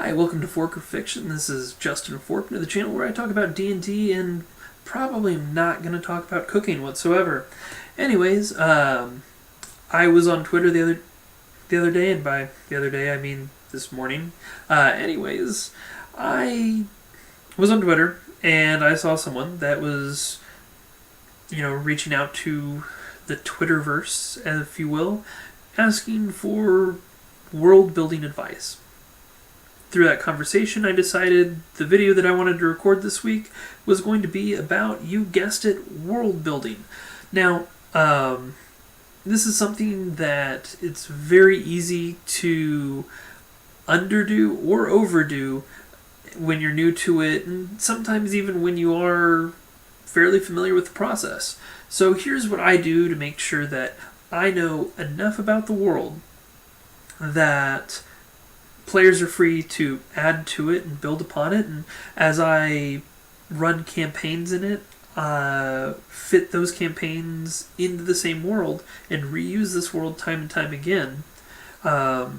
Hi, welcome to Fork of Fiction. This is Justin Forkner, the channel where I talk about D&D and probably not going to talk about cooking whatsoever. Anyways, I was on Twitter the other day, and by the other day I mean this morning. I was on Twitter and I saw someone that was, reaching out to the Twitterverse, if you will, asking for world building advice. Through that conversation, I decided the video that I wanted to record this week was going to be about, you guessed it, world building. Now, this is something that it's very easy to underdo or overdo when you're new to it, and sometimes even when you are fairly familiar with the process. So here's what I do to make sure that I know enough about the world that players are free to add to it and build upon it, and as I run campaigns in it, fit those campaigns into the same world and reuse this world time and time again. The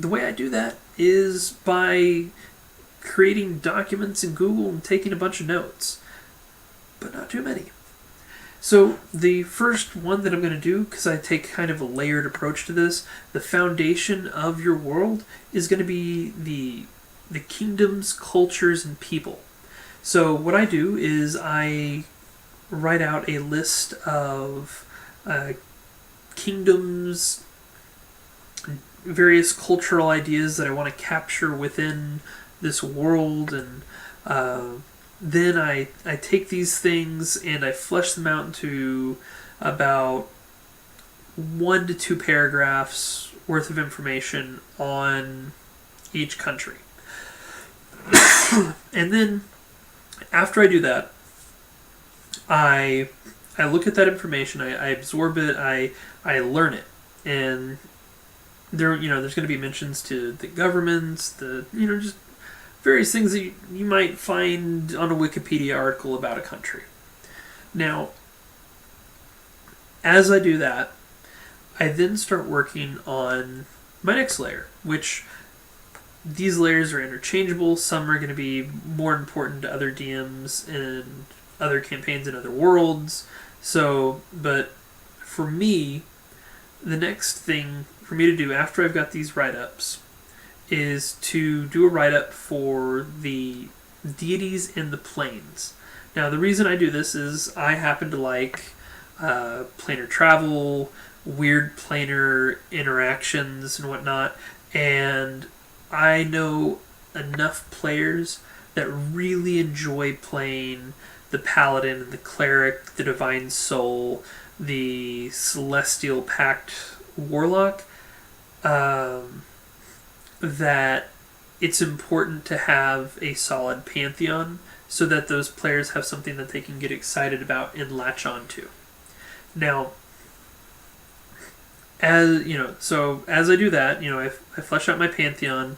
way I do that is by creating documents in Google and taking a bunch of notes, but not too many. So the first one that I'm going to do, because I take kind of a layered approach to this, the foundation of your world is going to be the kingdoms, cultures, and people. So what I do is I write out a list of kingdoms, various cultural ideas that I want to capture within this world, and then I take these things and I flesh them out into about 1 to 2 paragraphs worth of information on each country. And then after I do that, I look at that information, I absorb it, I learn it, and there's going to be mentions to the governments, just various things that you might find on a Wikipedia article about a country. Now, as I do that, I then start working on my next layer, which these layers are interchangeable. Some are going to be more important to other DMs and other campaigns and other worlds. But for me, the next thing for me to do after I've got these write-ups is to do a write-up for the deities in the planes. Now, the reason I do this is I happen to like planar travel, weird planar interactions and whatnot, and I know enough players that really enjoy playing the paladin and the cleric, the divine soul, the celestial pact warlock, that it's important to have a solid pantheon so that those players have something that they can get excited about and latch on to. Now, as I do that, I flesh out my pantheon,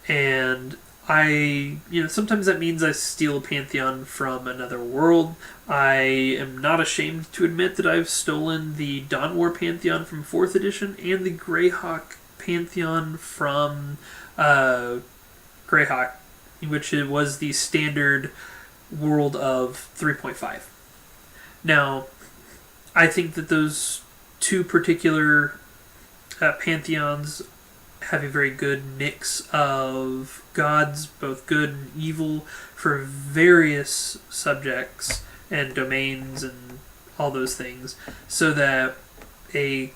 and sometimes that means I steal a pantheon from another world. I am not ashamed to admit that I've stolen the Dawn War pantheon from 4th edition and the Greyhawk pantheon from Greyhawk, which was the standard world of 3.5. Now, I think that those two particular pantheons have a very good mix of gods, both good and evil, for various subjects and domains and all those things, so that a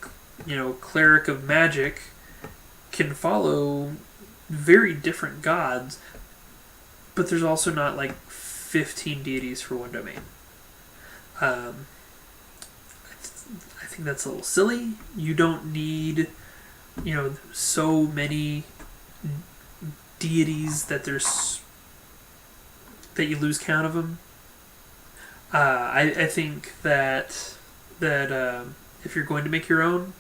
cleric of magic can follow very different gods, but there's also not like 15 deities for one domain. I think that's a little silly. You don't need so many deities that you lose count of them. I think that if you're going to make your own,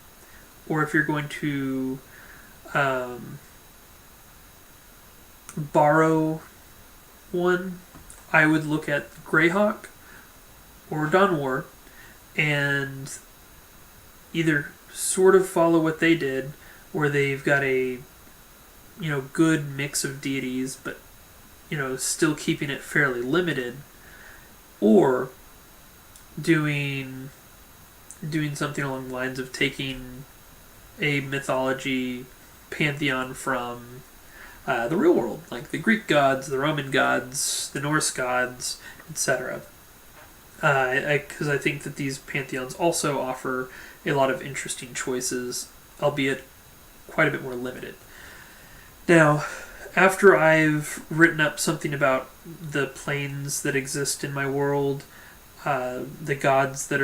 or if you're going to borrow one, I would look at Greyhawk or Dawn War and either sort of follow what they did, where they've got a good mix of deities, but still keeping it fairly limited, or doing something along the lines of taking a mythology pantheon from the real world, like the Greek gods, the Roman gods, the Norse gods, etc. Because I think that these pantheons also offer a lot of interesting choices, albeit quite a bit more limited. Now, after I've written up something about the planes that exist in my world, the gods that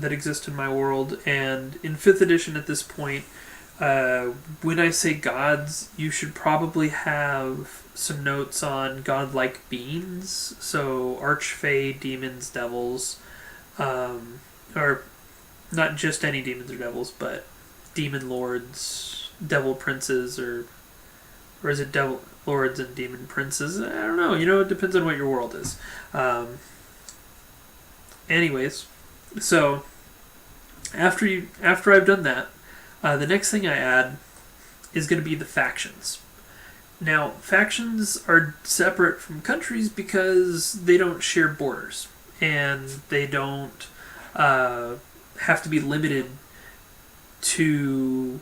exist in my world, and in 5th edition at this point, when I say gods, you should probably have some notes on godlike beings, so archfey, demons, devils, or not just any demons or devils, but demon lords, devil princes, or is it devil lords and demon princes? I don't know. It depends on what your world is. Anyways, so after I've done that, the next thing I add is going to be the factions. Now, factions are separate from countries because they don't share borders, and they don't have to be limited to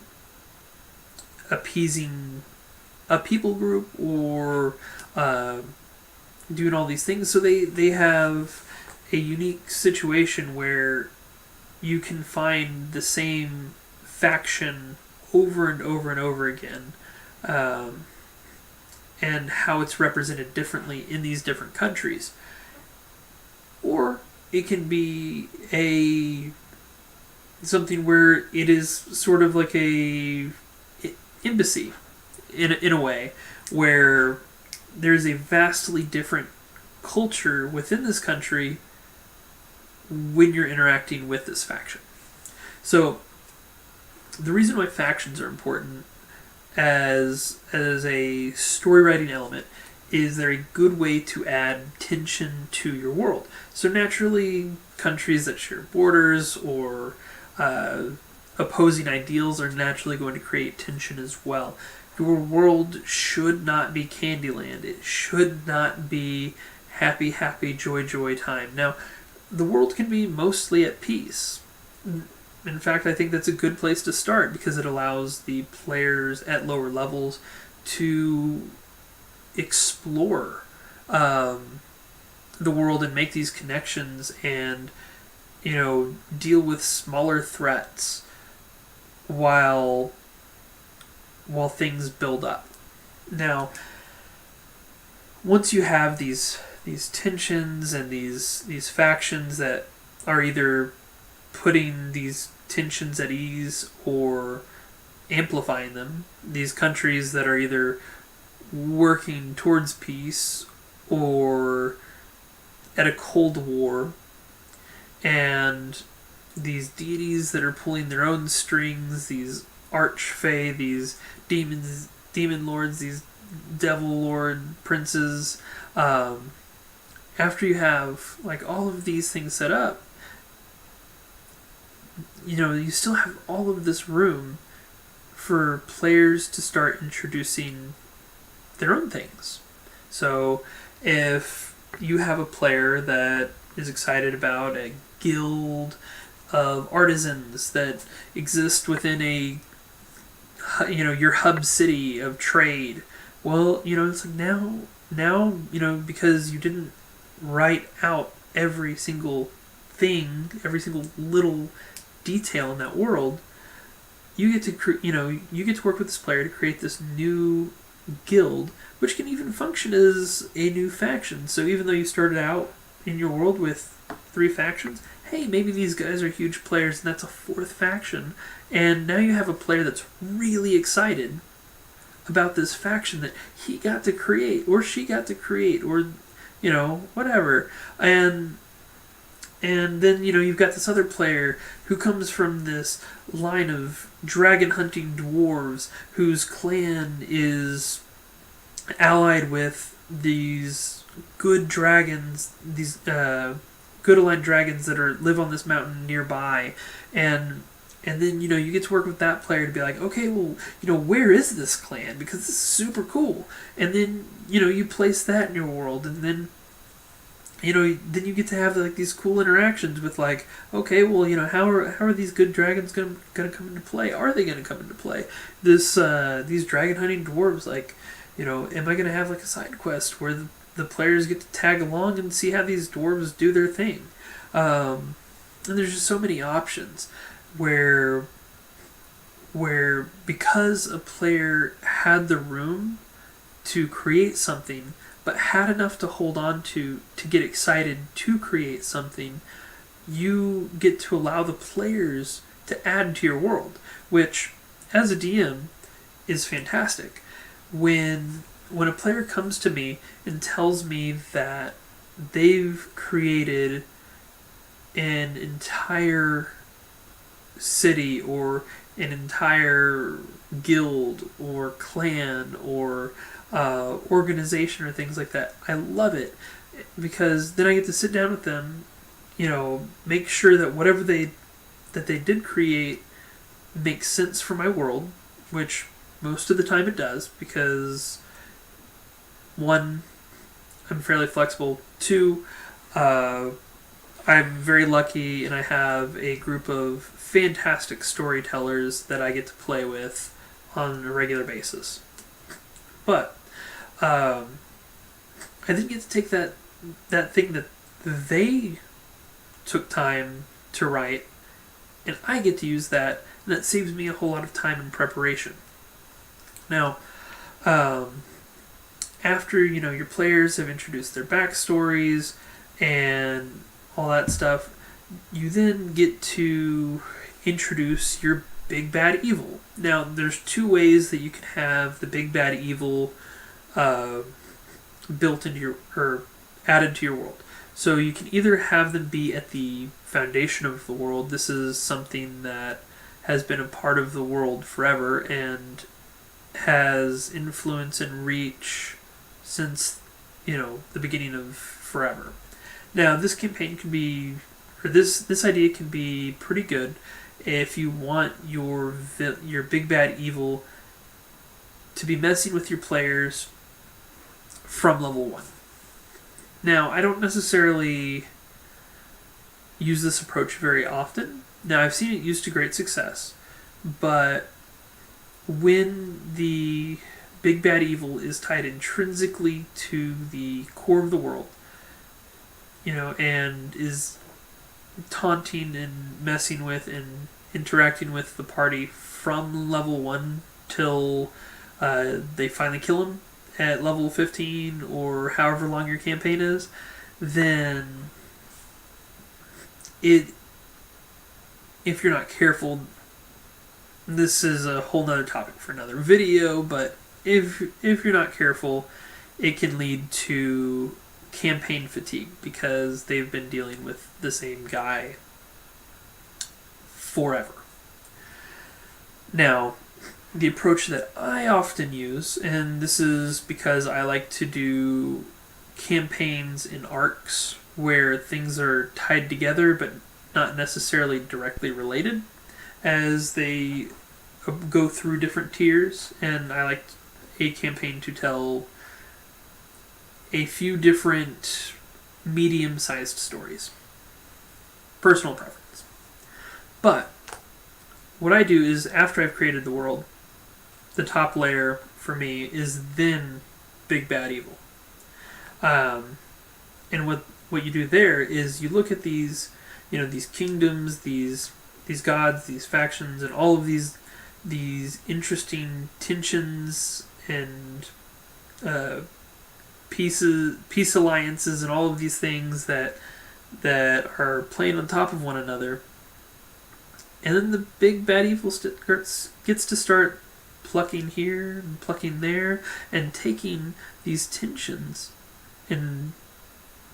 appeasing a people group or doing all these things. So they have a unique situation where you can find the same faction over and over and over again, and how it's represented differently in these different countries. Or it can be something where it is sort of like a embassy in a way, where there's a vastly different culture within this country when you're interacting with this faction. So the reason why factions are important as a story writing element is they're a good way to add tension to your world. So naturally, countries that share borders or opposing ideals are naturally going to create tension as well. Your world should not be Candyland. It should not be happy, happy, joy, joy time. Now, the world can be mostly at peace. In fact, I think that's a good place to start because it allows the players at lower levels to explore the world and make these connections and deal with smaller threats while things build up. Now, once you have these tensions and these factions that are either putting these tensions at ease or amplifying them, these countries that are either working towards peace or at a cold war, and these deities that are pulling their own strings, these archfey, these demon lords, these devil lord princes. After you have all of these things set up, you still have all of this room for players to start introducing their own things. So if you have a player that is excited about a guild of artisans that exist within your hub city of trade, well, it's now because you didn't write out every single thing, every single little detail in that world, you get to work with this player to create this new guild, which can even function as a new faction. So even though you started out in your world with 3 factions, hey, maybe these guys are huge players and that's a 4th faction, and now you have a player that's really excited about this faction that he got to create or she got to create, or whatever. And then you've got this other player who comes from this line of dragon hunting dwarves whose clan is allied with these good dragons, these good aligned dragons that live on this mountain nearby, and And then, you get to work with that player to be like, okay, well, where is this clan? Because this is super cool. And then, you place that in your world, and then, then you get to have like these cool interactions with like, okay, well, how are these good dragons gonna come into play? Are they gonna come into play? These dragon hunting dwarves, like, am I gonna have like a side quest where the players get to tag along and see how these dwarves do their thing? And there's just so many options where because a player had the room to create something but had enough to hold on to get excited to create something, you get to allow the players to add to your world, which as a DM is fantastic. When a player comes to me and tells me that they've created an entire city or an entire guild or clan or organization or things like that, I love it, because then I get to sit down with them, make sure that whatever they did create makes sense for my world, which most of the time it does, because one, I'm fairly flexible. Two, I'm very lucky and I have a group of fantastic storytellers that I get to play with on a regular basis. But I then get to take that thing that they took time to write, and I get to use that, and that saves me a whole lot of time in preparation. Now, after your players have introduced their backstories and all that stuff, you then get to introduce your big bad evil. Now, there's two ways that you can have the big bad evil built into or added to your world. So you can either have them be at the foundation of the world. This is something that has been a part of the world forever and has influence and reach since the beginning of forever. Now, this campaign can be, or this idea can be pretty good if you want your big bad evil to be messing with your players from level 1. Now, I don't necessarily use this approach very often. Now, I've seen it used to great success, but when the big bad evil is tied intrinsically to the core of the world, and is taunting and messing with and interacting with the party from level 1 till they finally kill him at level 15 or however long your campaign is, then if you're not careful, this is a whole nother topic for another video, but if you're not careful, it can lead to campaign fatigue because they've been dealing with the same guy forever. Now, the approach that I often use, and this is because I like to do campaigns in arcs where things are tied together but not necessarily directly related as they go through different tiers, and I like a campaign to tell a few different medium-sized stories. Personal preference. But what I do is, after I've created the world, the top layer for me is then big bad evil. And what you do there is you look at these, these kingdoms, these gods, these factions, and all of these interesting tensions and peace alliances and all of these things that are playing on top of one another. And then the big bad evil gets to start plucking here and plucking there and taking these tensions and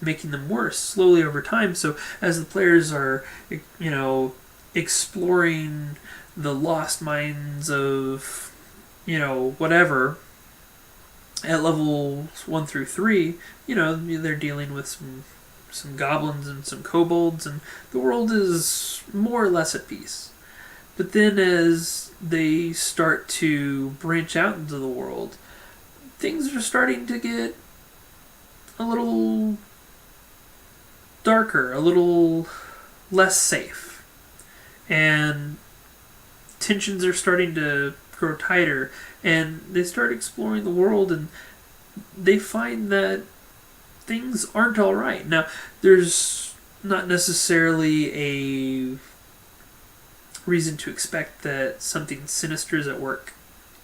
making them worse slowly over time. So as the players are, exploring the lost mines of, whatever, at levels 1 through 3, they're dealing with some goblins and some kobolds, and the world is more or less at peace. But then as they start to branch out into the world, things are starting to get a little darker, a little less safe. And tensions are starting to grow tighter, and they start exploring the world, and they find that things aren't all right. Now, there's not necessarily a reason to expect that something sinister is at work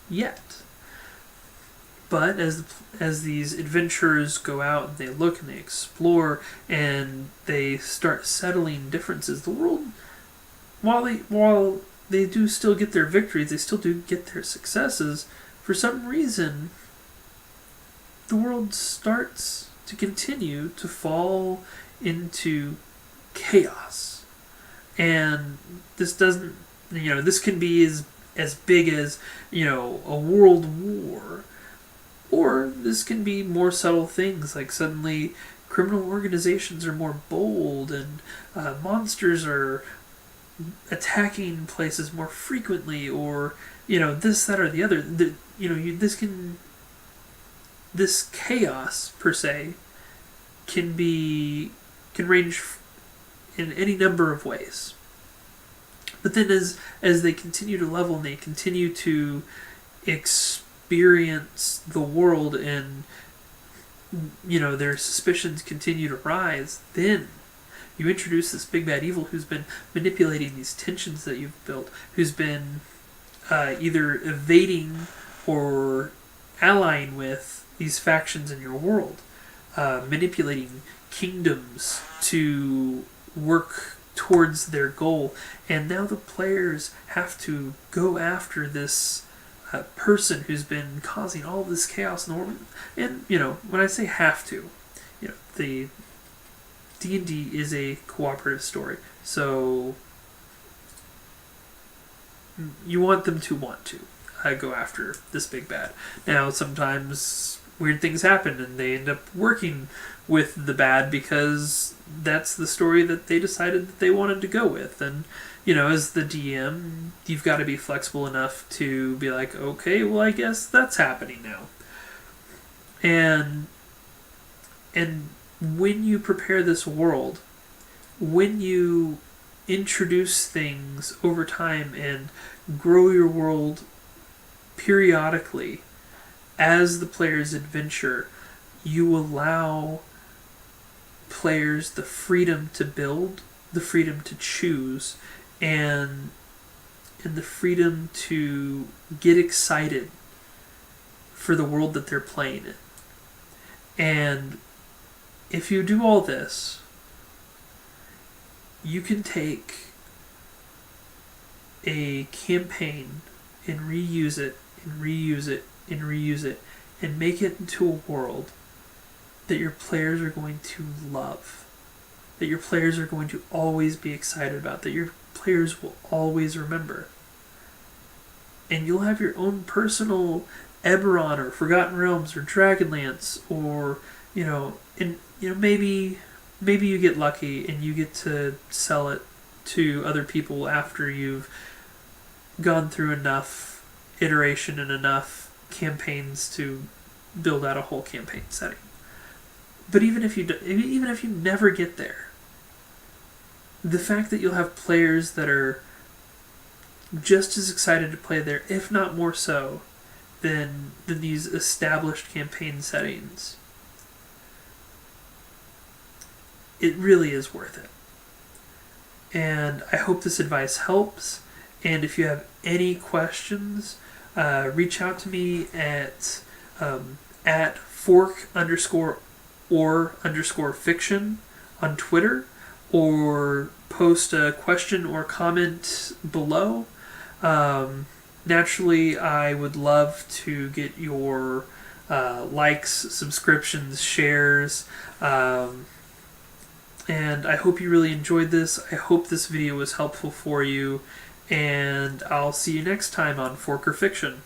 yet. But as these adventurers go out and they look and they explore and they start settling differences, the world, while they do still get their victories, they still do get their successes, for some reason the world starts to continue to fall into chaos. And this doesn't, this can be as big as, a world war. Or this can be more subtle things, like suddenly criminal organizations are more bold, and monsters are attacking places more frequently, or this, that, or the other. This chaos per se can range in any number of ways. But then as they continue to level and they continue to experience the world, and their suspicions continue to rise, then you introduce this big bad evil who's been manipulating these tensions that you've built, who's been either evading or allying with these factions in your world, manipulating kingdoms to work towards their goal. And now the players have to go after this person who's been causing all this chaos in the world. And when I say have to, the D&D is a cooperative story, so you want them to want to go after this big bad. Now, sometimes weird things happen and they end up working with the bad because that's the story that they decided that they wanted to go with. And as the DM, you've got to be flexible enough to be like, okay, well, I guess that's happening now. And when you prepare this world, when you introduce things over time and grow your world periodically as the players adventure, you allow players the freedom to build, the freedom to choose, and the freedom to get excited for the world that they're playing in. And if you do all this, you can take a campaign and reuse it and reuse it and reuse it and make it into a world that your players are going to love, that your players are going to always be excited about, that your players will always remember. And you'll have your own personal Eberron or Forgotten Realms or Dragonlance, or maybe you get lucky and you get to sell it to other people after you've gone through enough iteration and enough campaigns to build out a whole campaign setting. But even if you never get there, the fact that you'll have players that are just as excited to play there, if not more so, than these established campaign settings, it really is worth it. And I hope this advice helps. And if you have any questions, reach out to me at fork_or_fiction on Twitter, or post a question or comment below. Naturally, I would love to get your likes, subscriptions, shares, and I hope you really enjoyed this. I hope this video was helpful for you, and I'll see you next time on Fork or Fiction.